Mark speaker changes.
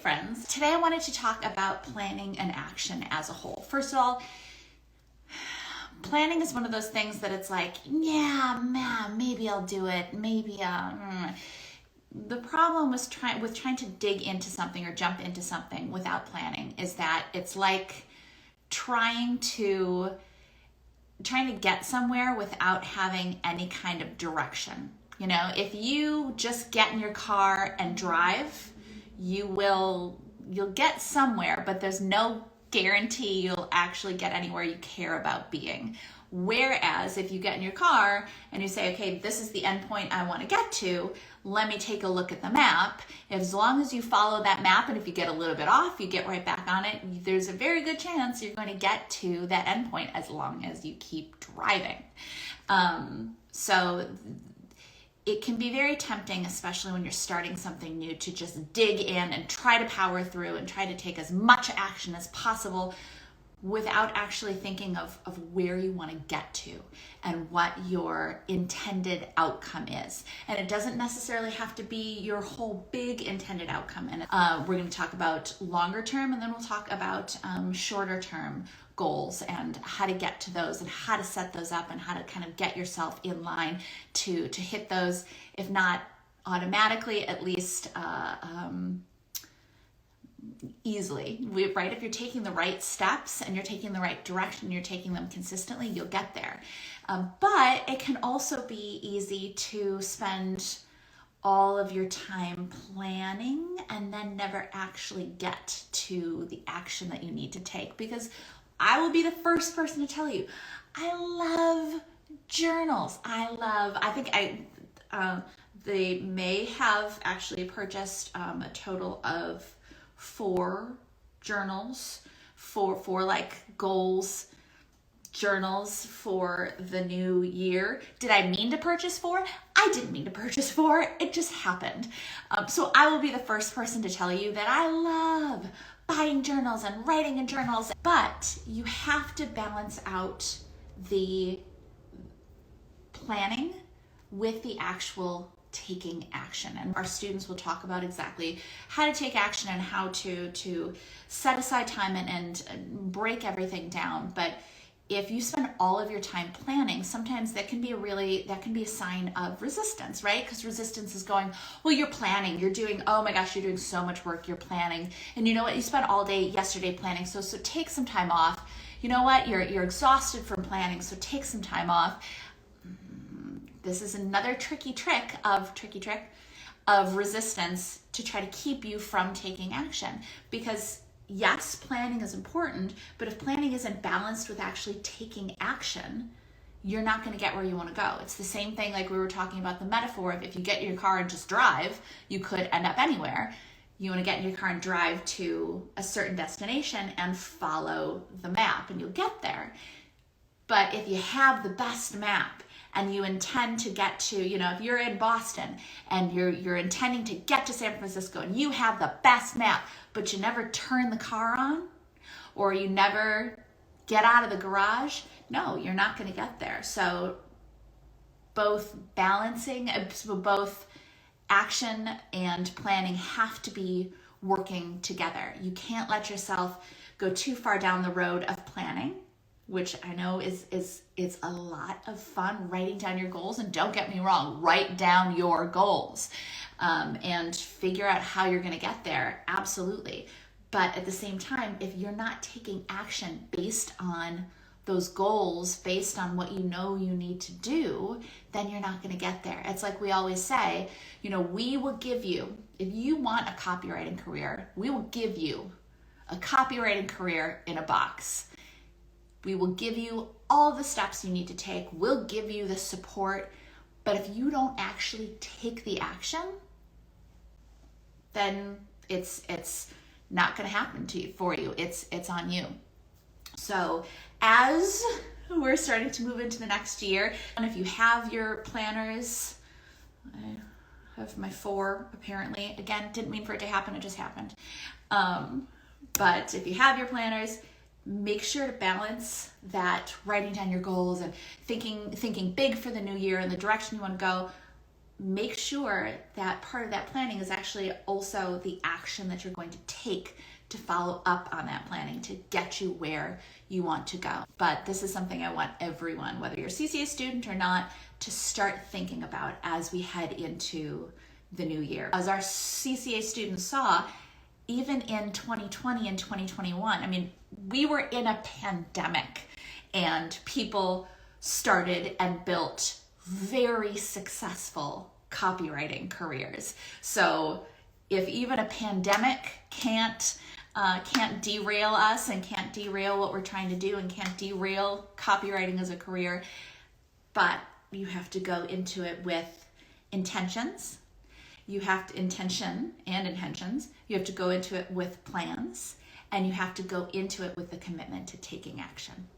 Speaker 1: friends. Today I wanted to talk about planning and action as a whole. First of all, planning is one of those things that it's like, yeah, man, maybe I'll do it. Maybe, The problem with trying to dig into something or jump into something without planning is that it's like trying to get somewhere without having any kind of direction. You know, if you just get in your car and drive, you'll get somewhere, but there's no guarantee you'll actually get anywhere you care about being. Whereas if you get in your car and you say, okay, this is the endpoint I want to get to, let me take a look at the map. As long as you follow that map, and if you get a little bit off, you get right back on it, there's a very good chance you're going to get to that endpoint as long as you keep driving. So it can be very tempting, especially when you're starting something new, to just dig in and try to power through and try to take as much action as possible without actually thinking of where you want to get to and what your intended outcome is. And it doesn't necessarily have to be your whole big intended outcome. And we're going to talk about longer term, and then we'll talk about shorter term goals and how to get to those and how to set those up and how to kind of get yourself in line to hit those, if not automatically, at least easily, right? If you're taking the right steps and you're taking the right direction, you're taking them consistently, you'll get there. But it can also be easy to spend all of your time planning and then never actually get to the action that you need to take, because I will be the first person to tell you, I love journals. They may have actually purchased a total of 4 journals for like goals journals for the new year. Did I mean to purchase 4? I didn't mean to purchase 4. It just happened. So I will be the first person to tell you that I love buying journals and writing in journals, but you have to balance out the planning with the actual taking action. And our students will talk about exactly how to take action and how to set aside time and break everything down. But if you spend all of your time planning, sometimes that can be a sign of resistance, right? Because resistance is going, well, you're planning, you're doing, oh my gosh, you're doing so much work, you're planning. And you know what? You spent all day yesterday planning, so take some time off. You know what? You're exhausted from planning, so take some time off. This is another tricky trick of resistance to try to keep you from taking action. Because yes, planning is important, but if planning isn't balanced with actually taking action, you're not going to get where you want to go. It's the same thing like we were talking about the metaphor of if you get in your car and just drive, you could end up anywhere. You want to get in your car and drive to a certain destination and follow the map and you'll get there. But if you have the best map and you intend to get to, if you're in Boston and you're intending to get to San Francisco and you have the best map, but you never turn the car on or you never get out of the garage, no, you're not going to get there. So both action and planning have to be working together. You can't let yourself go too far down the road of planning, which I know is a lot of fun, writing down your goals. And don't get me wrong, write down your goals and figure out how you're going to get there. Absolutely. But at the same time, if you're not taking action based on those goals, based on what you know you need to do, then you're not going to get there. It's like we always say, we will give you, if you want a copywriting career, we will give you a copywriting career in a box. We will give you all the steps you need to take. We'll give you the support. But if you don't actually take the action, then it's not going to happen for you. It's on you. So as we're starting to move into the next year, and if you have your planners, I have my 4 apparently. Again, didn't mean for it to happen. It just happened. But if you have your planners, make sure to balance that writing down your goals and thinking big for the new year and the direction you want to go make sure that part of that planning is actually also the action that you're going to take to follow up on that planning to get you where you want to go. But this is something I want everyone, whether you're a CCA student or not, to start thinking about as we head into the new year. As our CCA students saw, even in 2020 and 2021, I mean, we were in a pandemic and people started and built very successful copywriting careers. So if even a pandemic can't derail us and can't derail what we're trying to do and can't derail copywriting as a career, but you have to go into it with intentions. You have to intentions. You have to go into it with plans, and you have to go into it with the commitment to taking action.